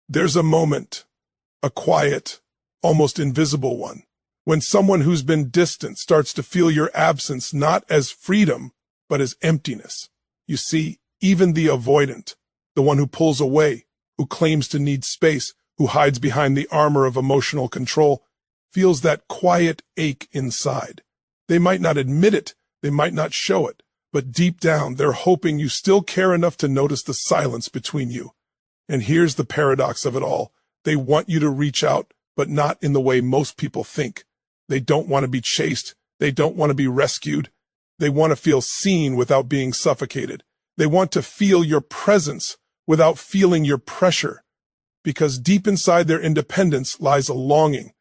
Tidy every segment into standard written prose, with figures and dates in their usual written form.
There's a moment, a quiet, almost invisible one, when someone who's been distant starts to feel your absence not as freedom, but as emptiness. You see, even the avoidant, the one who pulls away, who claims to need space, who hides behind the armor of emotional control, feels that quiet ache inside. They might not admit it, they might not show it, but deep down they're hoping you still care enough to notice the silence between you. And here's the paradox of it all. They want you to reach out, but not in the way most people think. They don't want to be chased. They don't want to be rescued. They want to feel seen without being suffocated. They want to feel your presence without feeling your pressure. Because deep inside their independence lies a longing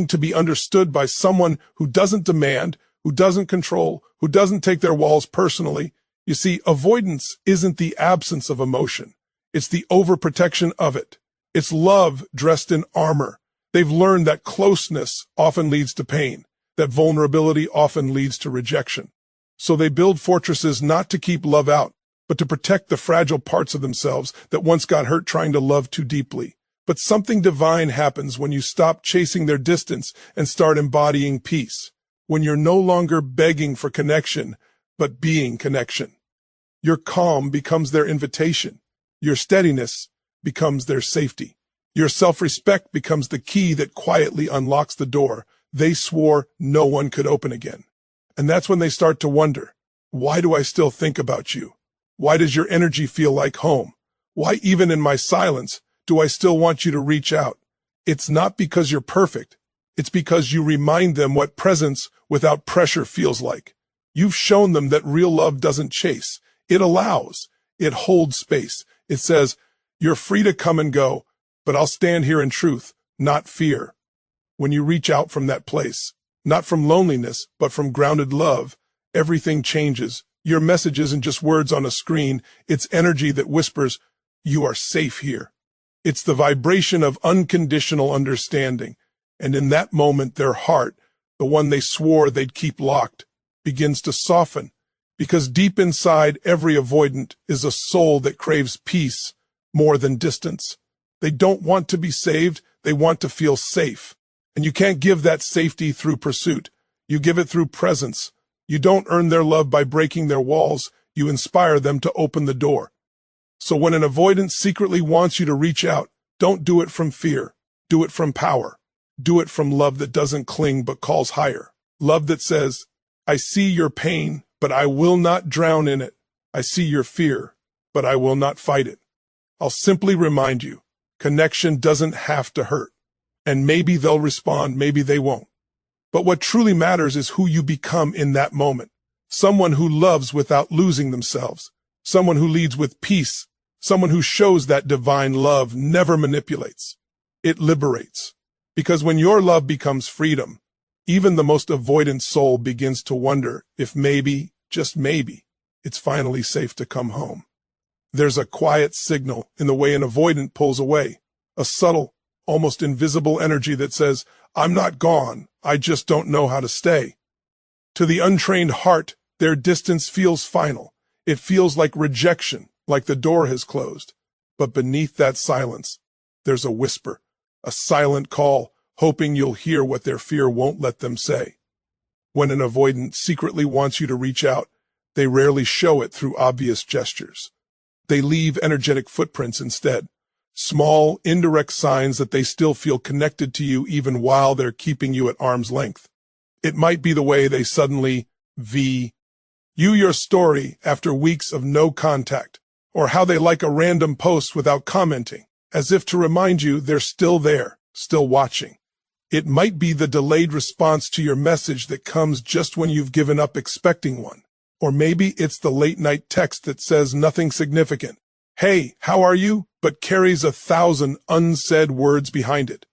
to be understood by someone who doesn't demand, who doesn't control, who doesn't take their walls personally. You see, avoidance isn't the absence of emotion. It's the overprotection of it. It's love dressed in armor. They've learned that closeness often leads to pain, that vulnerability often leads to rejection. So they build fortresses not to keep love out, but to protect the fragile parts of themselves that once got hurt trying to love too deeply. But something divine happens when you stop chasing their distance and start embodying peace, when you're no longer begging for connection, but being connection. Your calm becomes their invitation. Your steadiness becomes their safety. Your self-respect becomes the key that quietly unlocks the door they swore no one could open again. And that's when they start to wonder, why do I still think about you? Why does your energy feel like home? Why, even in my silence, do I still want you to reach out? It's not because you're perfect. It's because you remind them what presence without pressure feels like. You've shown them that real love doesn't chase. It allows. It holds space. It says, you're free to come and go, but I'll stand here in truth, not fear. When you reach out from that place, not from loneliness, but from grounded love, everything changes. Your message isn't just words on a screen. It's energy that whispers, you are safe here. It's the vibration of unconditional understanding. And in that moment, their heart, the one they swore they'd keep locked, begins to soften. Because deep inside every avoidant is a soul that craves peace more than distance. They don't want to be saved. They want to feel safe. And you can't give that safety through pursuit. You give it through presence. You don't earn their love by breaking their walls. You inspire them to open the door. So when an avoidant secretly wants you to reach out, don't do it from fear. Do it from power. Do it from love that doesn't cling but calls higher. Love that says, I see your pain, but I will not drown in it. I see your fear, but I will not fight it. I'll simply remind you, connection doesn't have to hurt. And maybe they'll respond, maybe they won't. But what truly matters is who you become in that moment. Someone who loves without losing themselves. Someone who leads with peace. Someone who shows that divine love never manipulates. It liberates. Because when your love becomes freedom, even the most avoidant soul begins to wonder if maybe, just maybe, it's finally safe to come home. There's a quiet signal in the way an avoidant pulls away, a subtle, almost invisible energy that says, I'm not gone, I just don't know how to stay. To the untrained heart, their distance feels final. It feels like rejection, like the door has closed. But beneath that silence, there's a whisper, a silent call, hoping you'll hear what their fear won't let them say. When an avoidant secretly wants you to reach out, they rarely show it through obvious gestures. They leave energetic footprints instead, small, indirect signs that they still feel connected to you even while they're keeping you at arm's length. It might be the way they suddenly you your story after weeks of no contact, or how they like a random post without commenting, as if to remind you they're still there, still watching. It might be the delayed response to your message that comes just when you've given up expecting one. Or maybe it's the late-night text that says nothing significant. Hey, how are you? But carries 1,000 unsaid words behind it.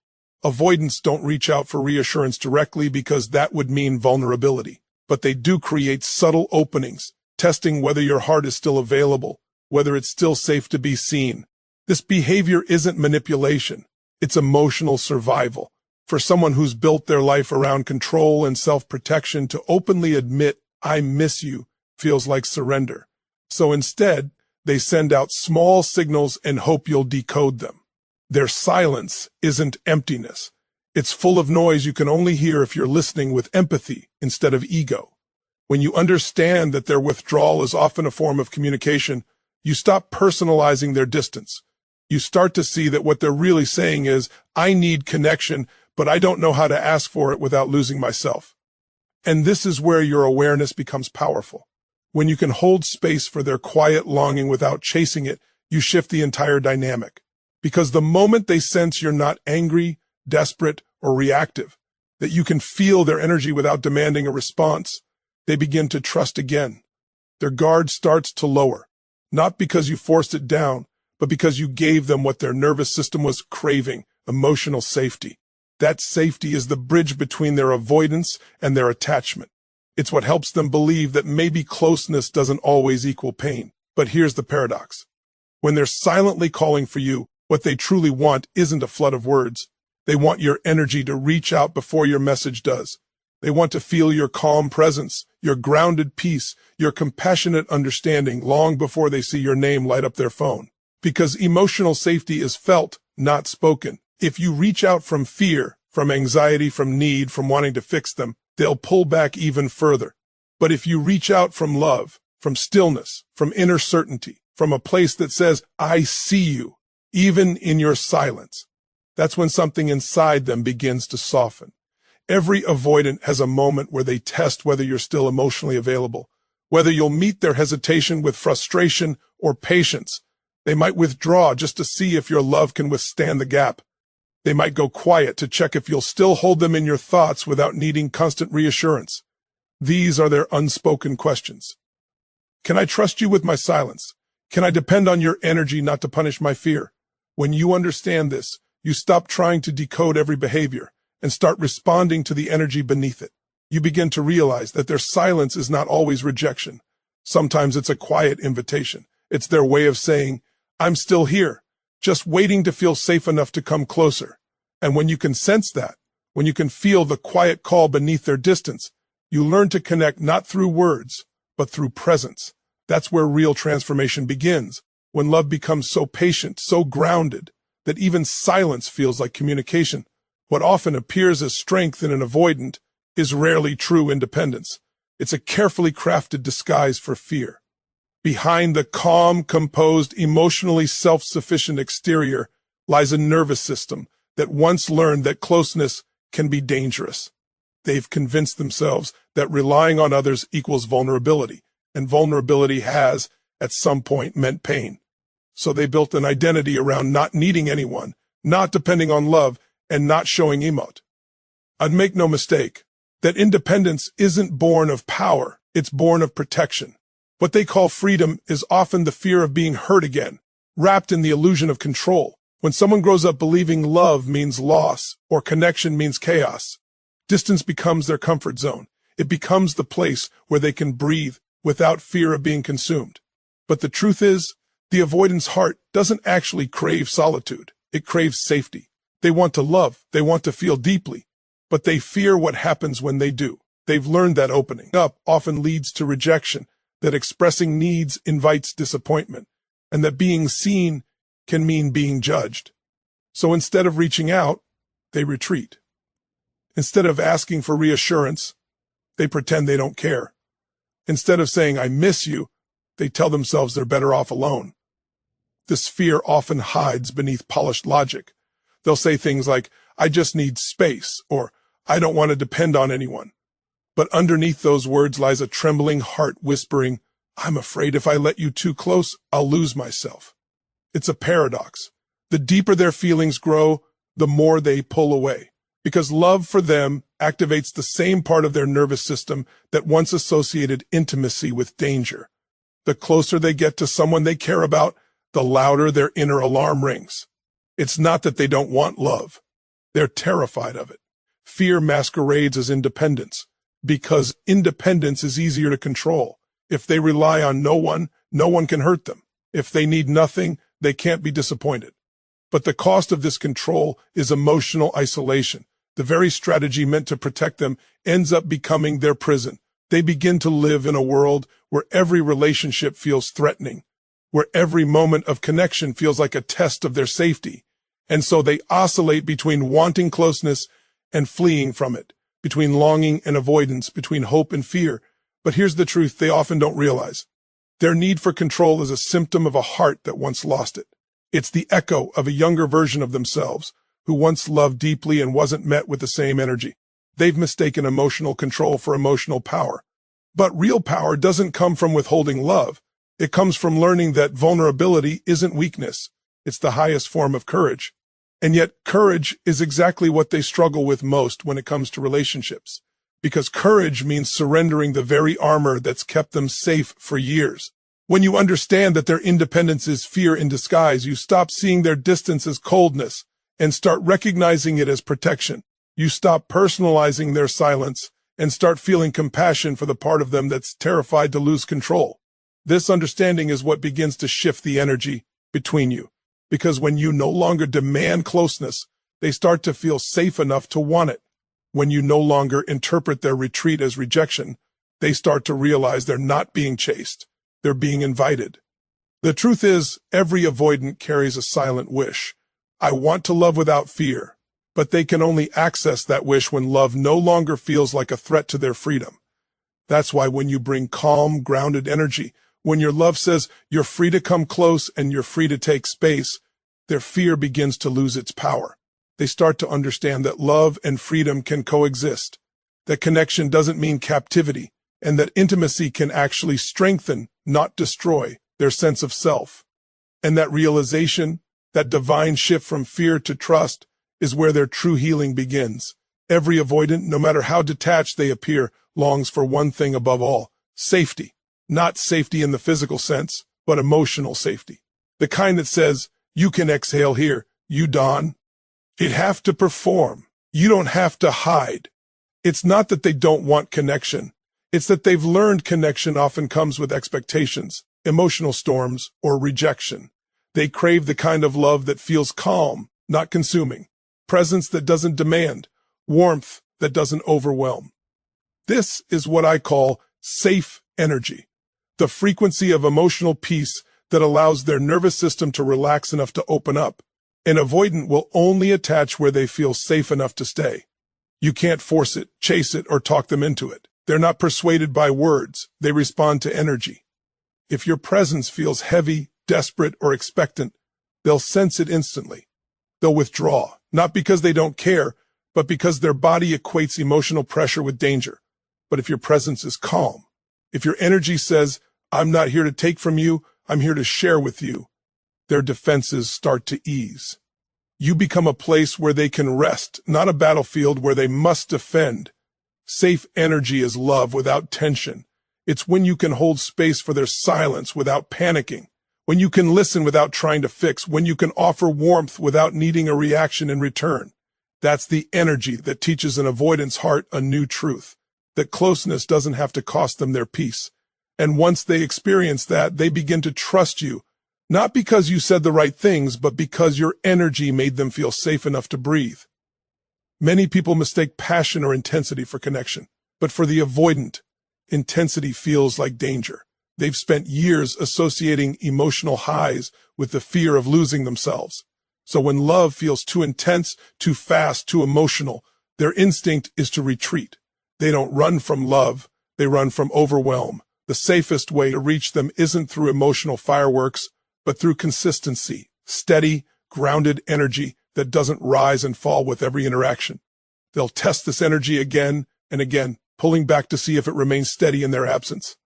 Avoidants don't reach out for reassurance directly because that would mean vulnerability. But they do create subtle openings, testing whether your heart is still available, whether it's still safe to be seen. This behavior isn't manipulation. It's emotional survival. For someone who's built their life around control and self-protection, to openly admit, I miss you, feels like surrender. So instead, they send out small signals and hope you'll decode them. Their silence isn't emptiness. It's full of noise you can only hear if you're listening with empathy instead of ego. When you understand that their withdrawal is often a form of communication, you stop personalizing their distance. You start to see that what they're really saying is, I need connection, but I don't know how to ask for it without losing myself. And this is where your awareness becomes powerful. When you can hold space for their quiet longing without chasing it, you shift the entire dynamic. Because the moment they sense you're not angry, desperate, or reactive, that you can feel their energy without demanding a response, they begin to trust again. Their guard starts to lower, not because you forced it down, but because you gave them what their nervous system was craving, emotional safety. That safety is the bridge between their avoidance and their attachment. It's what helps them believe that maybe closeness doesn't always equal pain. But here's the paradox. When they're silently calling for you, what they truly want isn't a flood of words. They want your energy to reach out before your message does. They want to feel your calm presence, your grounded peace, your compassionate understanding long before they see your name light up their phone. Because emotional safety is felt, not spoken. If you reach out from fear, from anxiety, from need, from wanting to fix them, they'll pull back even further. But if you reach out from love, from stillness, from inner certainty, from a place that says, I see you, even in your silence, that's when something inside them begins to soften. Every avoidant has a moment where they test whether you're still emotionally available, whether you'll meet their hesitation with frustration or patience. They might withdraw just to see if your love can withstand the gap. They might go quiet to check if you'll still hold them in your thoughts without needing constant reassurance. These are their unspoken questions. Can I trust you with my silence? Can I depend on your energy not to punish my fear? When you understand this, you stop trying to decode every behavior and start responding to the energy beneath it. You begin to realize that their silence is not always rejection. Sometimes it's a quiet invitation. It's their way of saying, I'm still here, just waiting to feel safe enough to come closer. And when you can sense that, when you can feel the quiet call beneath their distance, you learn to connect not through words, but through presence. That's where real transformation begins, when love becomes so patient, so grounded, that even silence feels like communication. What often appears as strength in an avoidant is rarely true independence. It's a carefully crafted disguise for fear. Behind the calm, composed, emotionally self-sufficient exterior lies a nervous system that once learned that closeness can be dangerous. They've convinced themselves that relying on others equals vulnerability, and vulnerability has, at some point, meant pain. So they built an identity around not needing anyone, not depending on love, and not showing emote. I'd make no mistake that independence isn't born of power, it's born of protection. What they call freedom is often the fear of being hurt again, wrapped in the illusion of control. When someone grows up believing love means loss or connection means chaos, distance becomes their comfort zone. It becomes the place where they can breathe without fear of being consumed. But the truth is, the avoidance heart doesn't actually crave solitude. It craves safety. They want to love, they want to feel deeply, but they fear what happens when they do. They've learned that opening up often leads to rejection, that expressing needs invites disappointment, and that being seen can mean being judged. So instead of reaching out, they retreat. Instead of asking for reassurance, they pretend they don't care. Instead of saying, I miss you, they tell themselves they're better off alone. This fear often hides beneath polished logic. They'll say things like, I just need space, or I don't want to depend on anyone. But underneath those words lies a trembling heart whispering, I'm afraid if I let you too close, I'll lose myself. It's a paradox. The deeper their feelings grow, the more they pull away. Because love for them activates the same part of their nervous system that once associated intimacy with danger. The closer they get to someone they care about, the louder their inner alarm rings. It's not that they don't want love. They're terrified of it. Fear masquerades as independence, because independence is easier to control. If they rely on no one can hurt them. If they need nothing, they can't be disappointed. But the cost of this control is emotional isolation. The very strategy meant to protect them ends up becoming their prison. They begin to live in a world where every relationship feels threatening, where every moment of connection feels like a test of their safety. And so they oscillate between wanting closeness and fleeing from it, between longing and avoidance, between hope and fear. But here's the truth they often don't realize. Their need for control is a symptom of a heart that once lost it. It's the echo of a younger version of themselves who once loved deeply and wasn't met with the same energy. They've mistaken emotional control for emotional power. But real power doesn't come from withholding love. It comes from learning that vulnerability isn't weakness. It's the highest form of courage. And yet courage is exactly what they struggle with most when it comes to relationships. Because courage means surrendering the very armor that's kept them safe for years. When you understand that their independence is fear in disguise, you stop seeing their distance as coldness and start recognizing it as protection. You stop personalizing their silence and start feeling compassion for the part of them that's terrified to lose control. This understanding is what begins to shift the energy between you. Because when you no longer demand closeness, they start to feel safe enough to want it. When you no longer interpret their retreat as rejection, they start to realize they're not being chased. They're being invited. The truth is, every avoidant carries a silent wish. I want to love without fear, but they can only access that wish when love no longer feels like a threat to their freedom. That's why when you bring calm, grounded energy, when your love says you're free to come close and you're free to take space, their fear begins to lose its power. They start to understand that love and freedom can coexist, that connection doesn't mean captivity, and that intimacy can actually strengthen, not destroy, their sense of self. And that realization, that divine shift from fear to trust, is where their true healing begins. Every avoidant, no matter how detached they appear, longs for one thing above all: safety. Not safety in the physical sense, but emotional safety. The kind that says, you can exhale here, you Don. You have to perform. You don't have to hide. It's not that they don't want connection. It's that they've learned connection often comes with expectations, emotional storms, or rejection. They crave the kind of love that feels calm, not consuming, presence that doesn't demand, warmth that doesn't overwhelm. This is what I call safe energy, the frequency of emotional peace that allows their nervous system to relax enough to open up. An avoidant will only attach where they feel safe enough to stay. You can't force it, chase it, or talk them into it. They're not persuaded by words. They respond to energy. If your presence feels heavy, desperate, or expectant, they'll sense it instantly. They'll withdraw, not because they don't care, but because their body equates emotional pressure with danger. But if your presence is calm, if your energy says, I'm not here to take from you, I'm here to share with you, their defenses start to ease. You become a place where they can rest, not a battlefield where they must defend. Safe energy is love without tension. It's when you can hold space for their silence without panicking, when you can listen without trying to fix, when you can offer warmth without needing a reaction in return. That's the energy that teaches an avoidant's heart a new truth, that closeness doesn't have to cost them their peace. And once they experience that, they begin to trust you, not because you said the right things, but because your energy made them feel safe enough to breathe. Many people mistake passion or intensity for connection, but for the avoidant, intensity feels like danger. They've spent years associating emotional highs with the fear of losing themselves. So when love feels too intense, too fast, too emotional, their instinct is to retreat. They don't run from love, they run from overwhelm. The safest way to reach them isn't through emotional fireworks, but through consistency, steady, grounded energy that doesn't rise and fall with every interaction. They'll test this energy again and again, pulling back to see if it remains steady in their absence.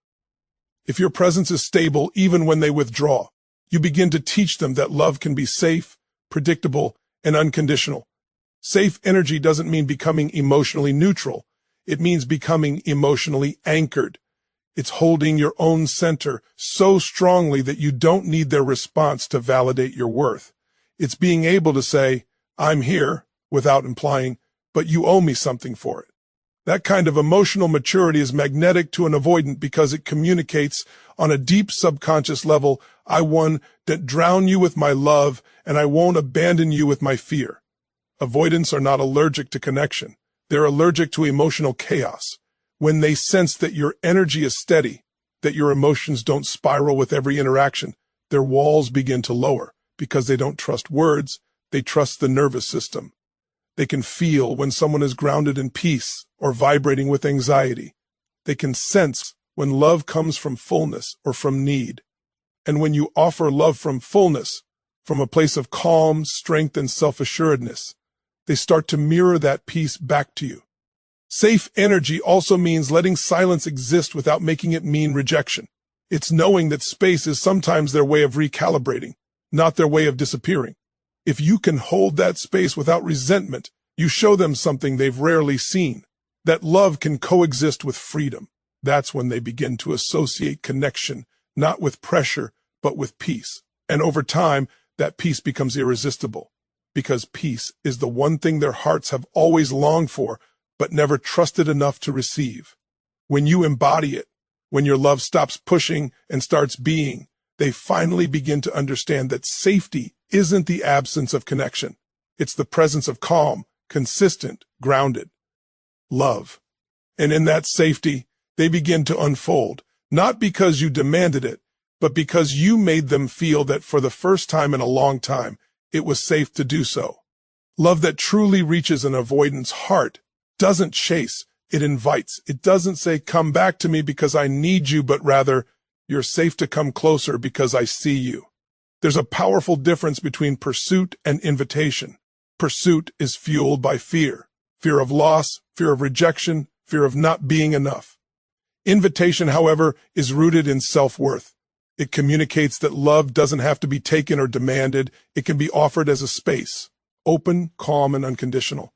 If your presence is stable even when they withdraw, you begin to teach them that love can be safe, predictable, and unconditional. Safe energy doesn't mean becoming emotionally neutral. It means becoming emotionally anchored. It's holding your own center so strongly that you don't need their response to validate your worth. It's being able to say, I'm here, without implying, but you owe me something for it. That kind of emotional maturity is magnetic to an avoidant because it communicates on a deep subconscious level, I won't drown you with my love, and I won't abandon you with my fear. Avoidants are not allergic to connection. They're allergic to emotional chaos. When they sense that your energy is steady, that your emotions don't spiral with every interaction, their walls begin to lower because they don't trust words, They trust the nervous system. They can feel when someone is grounded in peace or vibrating with anxiety. They can sense when love comes from fullness or from need. And when you offer love from fullness, from a place of calm, strength, and self-assuredness, they start to mirror that peace back to you. Safe energy also means letting silence exist without making it mean rejection. It's knowing that space is sometimes their way of recalibrating, not their way of disappearing. If you can hold that space without resentment, you show them something they've rarely seen, that love can coexist with freedom. That's when they begin to associate connection, not with pressure, but with peace. And over time, that peace becomes irresistible, because peace is the one thing their hearts have always longed for, but never trusted enough to receive. When you embody it, when your love stops pushing and starts being, they finally begin to understand that safety isn't the absence of connection. It's the presence of calm, consistent, grounded love. And in that safety, they begin to unfold, not because you demanded it, but because you made them feel that for the first time in a long time, it was safe to do so. Love that truly reaches an avoidant's heart doesn't chase, it invites. It doesn't say, come back to me because I need you, but rather, you're safe to come closer because I see you. There's a powerful difference between pursuit and invitation. Pursuit is fueled by fear of loss, fear of rejection, fear of not being enough. Invitation, however, is rooted in self-worth. It communicates that love doesn't have to be taken or demanded. It can be offered as a space, open, calm, and unconditional.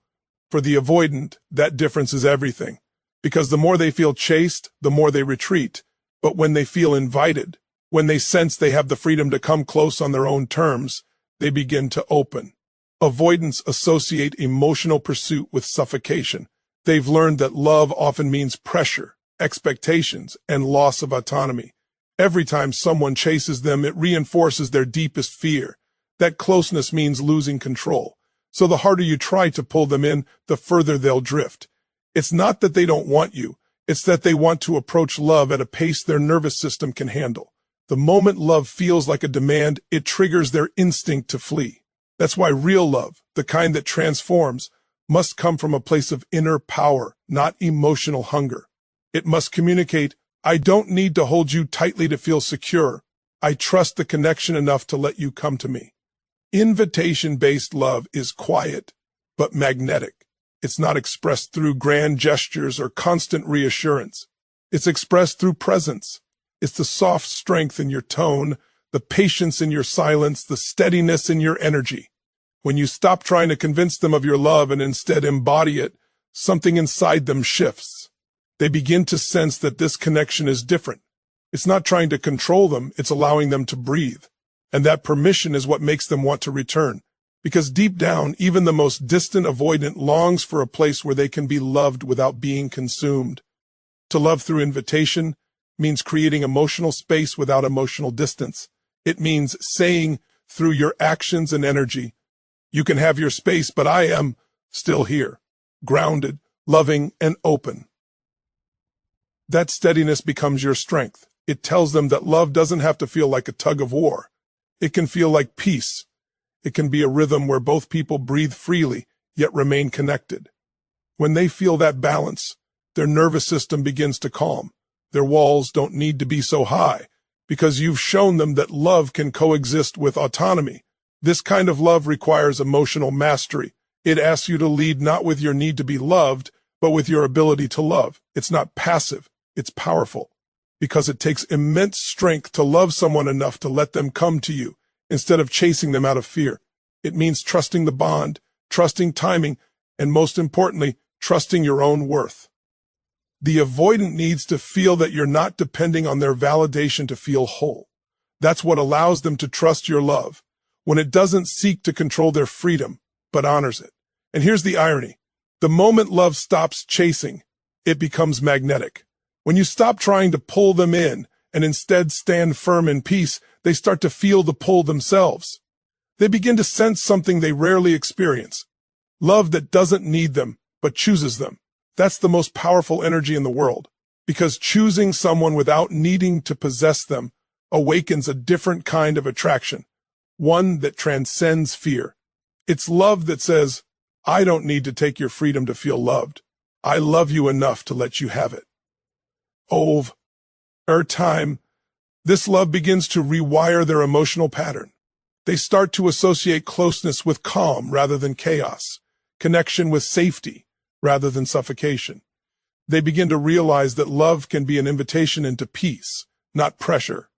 For the avoidant, that difference is everything, because the more they feel chased, the more they retreat. But when they feel invited, when they sense they have the freedom to come close on their own terms, they begin to open. Avoidants associate emotional pursuit with suffocation. They've learned that love often means pressure, expectations, and loss of autonomy. Every time someone chases them, it reinforces their deepest fear. That closeness means losing control. So the harder you try to pull them in, the further they'll drift. It's not that they don't want you. It's that they want to approach love at a pace their nervous system can handle. The moment love feels like a demand, it triggers their instinct to flee. That's why real love, the kind that transforms, must come from a place of inner power, not emotional hunger. It must communicate, I don't need to hold you tightly to feel secure. I trust the connection enough to let you come to me. Invitation-based love is quiet, but magnetic. It's not expressed through grand gestures or constant reassurance. It's expressed through presence. It's the soft strength in your tone, the patience in your silence, the steadiness in your energy. When you stop trying to convince them of your love and instead embody it, something inside them shifts. They begin to sense that this connection is different. It's not trying to control them, it's allowing them to breathe. And that permission is what makes them want to return. Because deep down, even the most distant avoidant longs for a place where they can be loved without being consumed. To love through invitation means creating emotional space without emotional distance. It means saying through your actions and energy, you can have your space, but I am still here, grounded, loving, and open. That steadiness becomes your strength. It tells them that love doesn't have to feel like a tug of war. It can feel like peace. It can be a rhythm where both people breathe freely, yet remain connected. When they feel that balance, their nervous system begins to calm. Their walls don't need to be so high, because you've shown them that love can coexist with autonomy. This kind of love requires emotional mastery. It asks you to lead not with your need to be loved, but with your ability to love. It's not passive, it's powerful. Because it takes immense strength to love someone enough to let them come to you, instead of chasing them out of fear. It means trusting the bond, trusting timing, and most importantly, trusting your own worth. The avoidant needs to feel that you're not depending on their validation to feel whole. That's what allows them to trust your love, when it doesn't seek to control their freedom, but honors it. And here's the irony. The moment love stops chasing, it becomes magnetic. When you stop trying to pull them in and instead stand firm in peace, they start to feel the pull themselves. They begin to sense something they rarely experience. Love that doesn't need them, but chooses them. That's the most powerful energy in the world, because choosing someone without needing to possess them awakens a different kind of attraction, one that transcends fear. It's love that says, I don't need to take your freedom to feel loved. I love you enough to let you have it. Over time, this love begins to rewire their emotional pattern. They start to associate closeness with calm rather than chaos, connection with safety rather than suffocation. They begin to realize that love can be an invitation into peace, not pressure.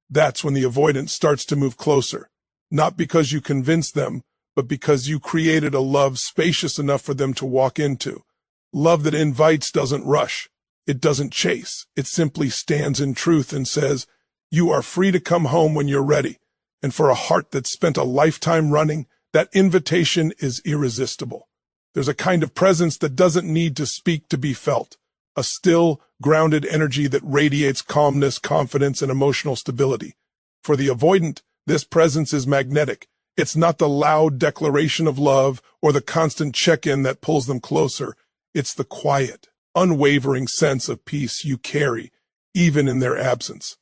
That's when the avoidant starts to move closer, not because you convinced them, but because you created a love spacious enough for them to walk into. Love that invites doesn't rush. It doesn't chase. It simply stands in truth and says, you are free to come home when you're ready. And for a heart that's spent a lifetime running, that invitation is irresistible. There's a kind of presence that doesn't need to speak to be felt. A still, grounded energy that radiates calmness, confidence, and emotional stability. For the avoidant, this presence is magnetic. It's not the loud declaration of love or the constant check-in that pulls them closer. It's the quiet, unwavering sense of peace you carry, even in their absence.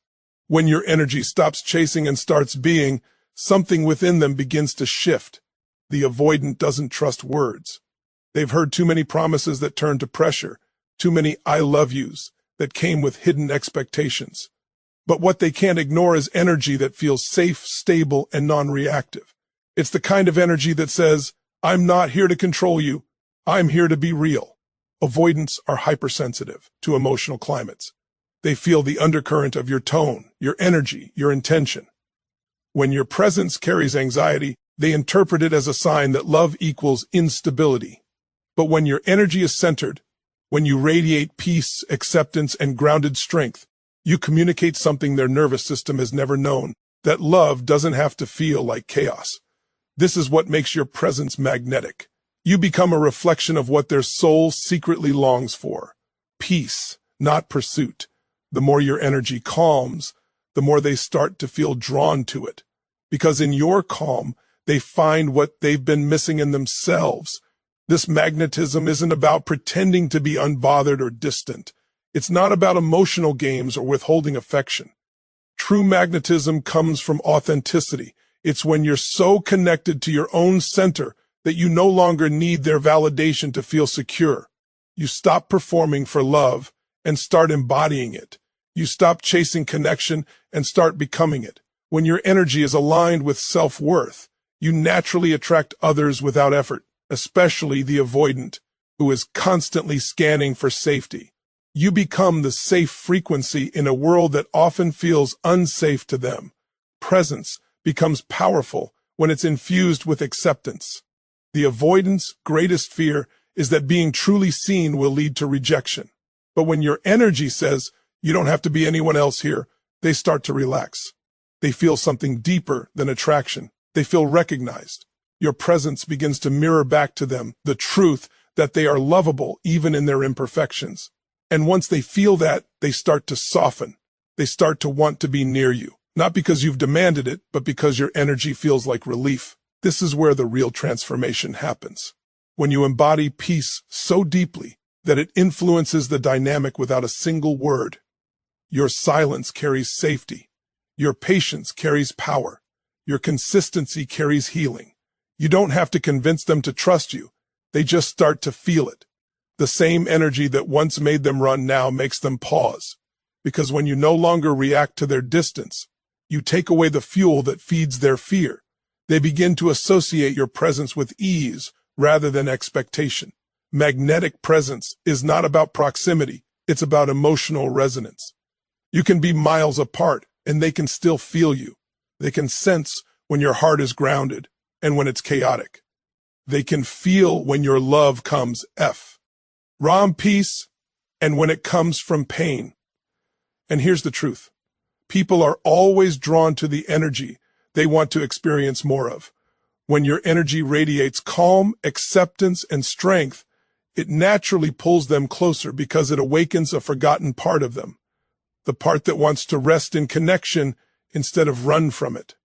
When your energy stops chasing and starts being, something within them begins to shift. The avoidant doesn't trust words. They've heard too many promises that turn to pressure, too many I love yous that came with hidden expectations. But what they can't ignore is energy that feels safe, stable, and non-reactive. It's the kind of energy that says, I'm not here to control you. I'm here to be real. Avoidants are hypersensitive to emotional climates. They feel the undercurrent of your tone, your energy, your intention. When your presence carries anxiety, they interpret it as a sign that love equals instability. But when your energy is centered, when you radiate peace, acceptance, and grounded strength, you communicate something their nervous system has never known, that love doesn't have to feel like chaos. This is what makes your presence magnetic. You become a reflection of what their soul secretly longs for. Peace, not pursuit. The more your energy calms, the more they start to feel drawn to it. Because in your calm, they find what they've been missing in themselves. This magnetism isn't about pretending to be unbothered or distant. It's not about emotional games or withholding affection. True magnetism comes from authenticity. It's when you're so connected to your own center that you no longer need their validation to feel secure. You stop performing for love and start embodying it. You stop chasing connection and start becoming it. When your energy is aligned with self-worth, you naturally attract others without effort, especially the avoidant, who is constantly scanning for safety. You become the safe frequency in a world that often feels unsafe to them. Presence becomes powerful when it's infused with acceptance. The avoidant's greatest fear is that being truly seen will lead to rejection. But when your energy says, you don't have to be anyone else here, they start to relax. They feel something deeper than attraction. They feel recognized. Your presence begins to mirror back to them the truth that they are lovable even in their imperfections. And once they feel that, they start to soften. They start to want to be near you, not because you've demanded it, but because your energy feels like relief. This is where the real transformation happens. When you embody peace so deeply that it influences the dynamic without a single word. Your silence carries safety. Your patience carries power. Your consistency carries healing. You don't have to convince them to trust you. They just start to feel it. The same energy that once made them run now makes them pause. Because when you no longer react to their distance, you take away the fuel that feeds their fear. They begin to associate your presence with ease rather than expectation. Magnetic presence is not about proximity. It's about emotional resonance. You can be miles apart, and they can still feel you. They can sense when your heart is grounded and when it's chaotic. They can feel when your love comes from peace and when it comes from pain. And here's the truth. People are always drawn to the energy they want to experience more of. When your energy radiates calm, acceptance, and strength, it naturally pulls them closer because it awakens a forgotten part of them. The part that wants to rest in connection instead of run from it.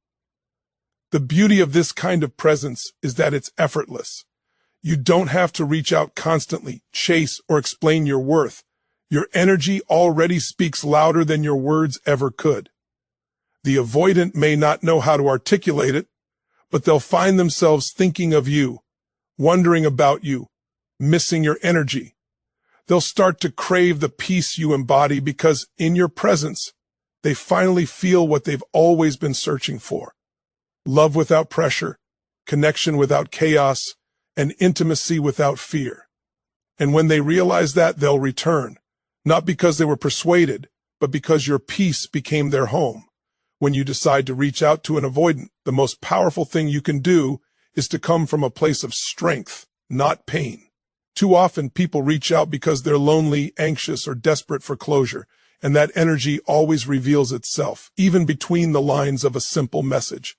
The beauty of this kind of presence is that it's effortless. You don't have to reach out constantly, chase, or explain your worth. Your energy already speaks louder than your words ever could. The avoidant may not know how to articulate it, but they'll find themselves thinking of you, wondering about you, missing your energy. They'll start to crave the peace you embody because in your presence, they finally feel what they've always been searching for. Love without pressure, connection without chaos, and intimacy without fear. And when they realize that, they'll return, not because they were persuaded, but because your peace became their home. When you decide to reach out to an avoidant, the most powerful thing you can do is to come from a place of strength, not pain. Too often, people reach out because they're lonely, anxious, or desperate for closure, and that energy always reveals itself, even between the lines of a simple message.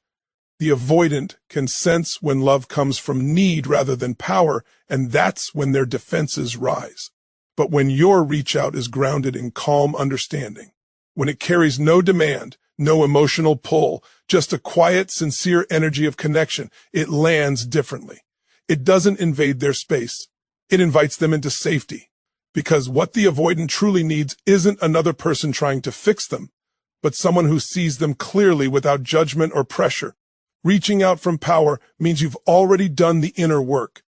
The avoidant can sense when love comes from need rather than power, and that's when their defenses rise. But when your reach out is grounded in calm understanding, when it carries no demand, no emotional pull, just a quiet, sincere energy of connection, it lands differently. It doesn't invade their space. It invites them into safety. Because what the avoidant truly needs isn't another person trying to fix them, but someone who sees them clearly without judgment or pressure. Reaching out from power means you've already done the inner work.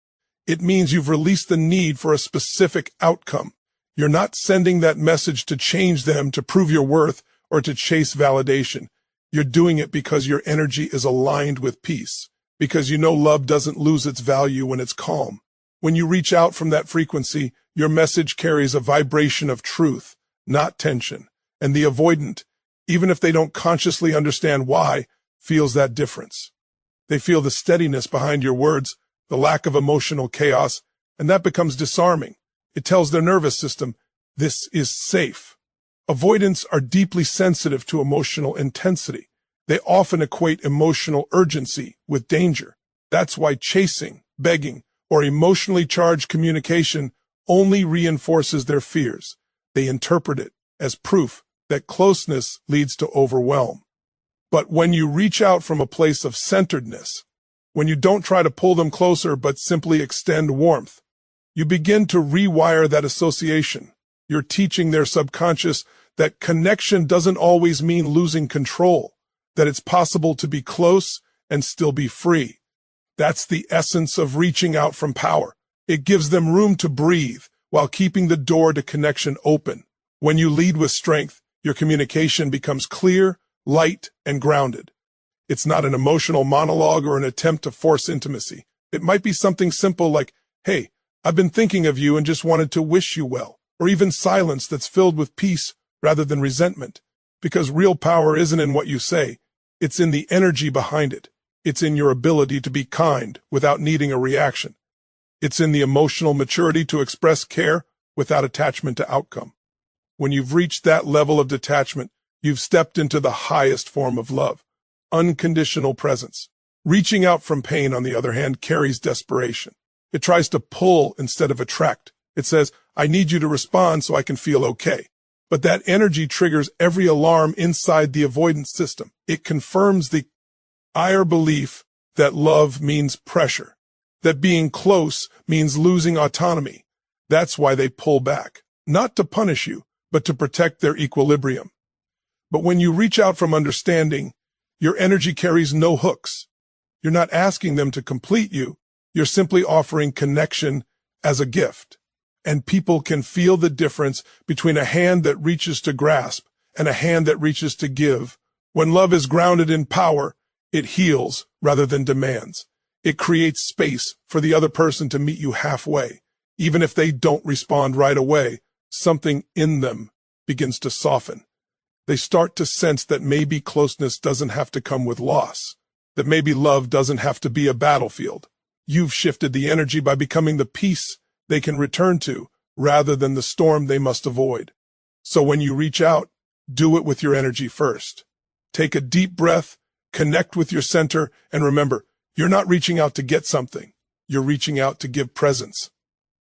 It means you've released the need for a specific outcome. You're not sending that message to change them, to prove your worth, or to chase validation. You're doing it because your energy is aligned with peace, because you know love doesn't lose its value when it's calm. When you reach out from that frequency, your message carries a vibration of truth, not tension. And the avoidant, even if they don't consciously understand why, feels that difference. They feel the steadiness behind your words, the lack of emotional chaos, and that becomes disarming. It tells their nervous system, this is safe. Avoidants are deeply sensitive to emotional intensity. They often equate emotional urgency with danger. That's why chasing, begging, or emotionally charged communication only reinforces their fears. They interpret it as proof that closeness leads to overwhelm. But when you reach out from a place of centeredness, when you don't try to pull them closer but simply extend warmth, you begin to rewire that association. You're teaching their subconscious that connection doesn't always mean losing control, that it's possible to be close and still be free. That's the essence of reaching out from power. It gives them room to breathe while keeping the door to connection open. When you lead with strength, your communication becomes clear, light, and grounded. It's not an emotional monologue or an attempt to force intimacy. It might be something simple like, hey, I've been thinking of you and just wanted to wish you well, or even silence that's filled with peace rather than resentment. Because real power isn't in what you say, it's in the energy behind it. It's in your ability to be kind without needing a reaction. It's in the emotional maturity to express care without attachment to outcome. When you've reached that level of detachment, you've stepped into the highest form of love, unconditional presence. Reaching out from pain, on the other hand, carries desperation. It tries to pull instead of attract. It says, I need you to respond so I can feel okay. But that energy triggers every alarm inside the avoidance system. It confirms the higher belief that love means pressure, that being close means losing autonomy. That's why they pull back, not to punish you, but to protect their equilibrium. But when you reach out from understanding, your energy carries no hooks. You're not asking them to complete you. You're simply offering connection as a gift. And people can feel the difference between a hand that reaches to grasp and a hand that reaches to give. When love is grounded in power, it heals rather than demands. It creates space for the other person to meet you halfway. Even if they don't respond right away, something in them begins to soften. They start to sense that maybe closeness doesn't have to come with loss, that maybe love doesn't have to be a battlefield. You've shifted the energy by becoming the peace they can return to rather than the storm they must avoid. So when you reach out, do it with your energy first. Take a deep breath, connect with your center, and remember, you're not reaching out to get something. You're reaching out to give presence.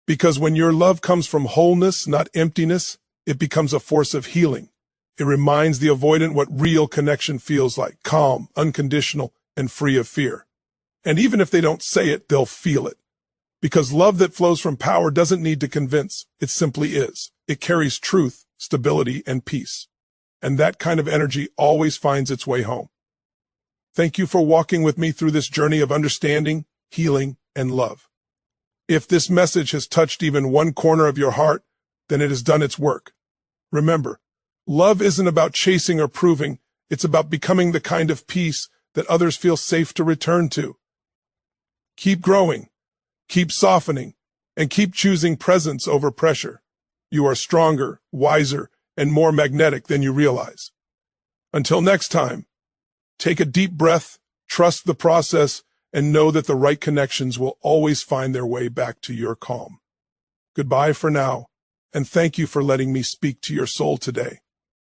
Because when your love comes from wholeness, not emptiness, it becomes a force of healing. It reminds the avoidant what real connection feels like, calm, unconditional, and free of fear. And even if they don't say it, they'll feel it. Because love that flows from power doesn't need to convince. It simply is. It carries truth, stability, and peace. And that kind of energy always finds its way home. Thank you for walking with me through this journey of understanding, healing, and love. If this message has touched even one corner of your heart, then it has done its work. Remember, love isn't about chasing or proving, it's about becoming the kind of peace that others feel safe to return to. Keep growing, keep softening, and keep choosing presence over pressure. You are stronger, wiser, and more magnetic than you realize. Until next time, take a deep breath, trust the process, and know that the right connections will always find their way back to your calm. Goodbye for now, and thank you for letting me speak to your soul today.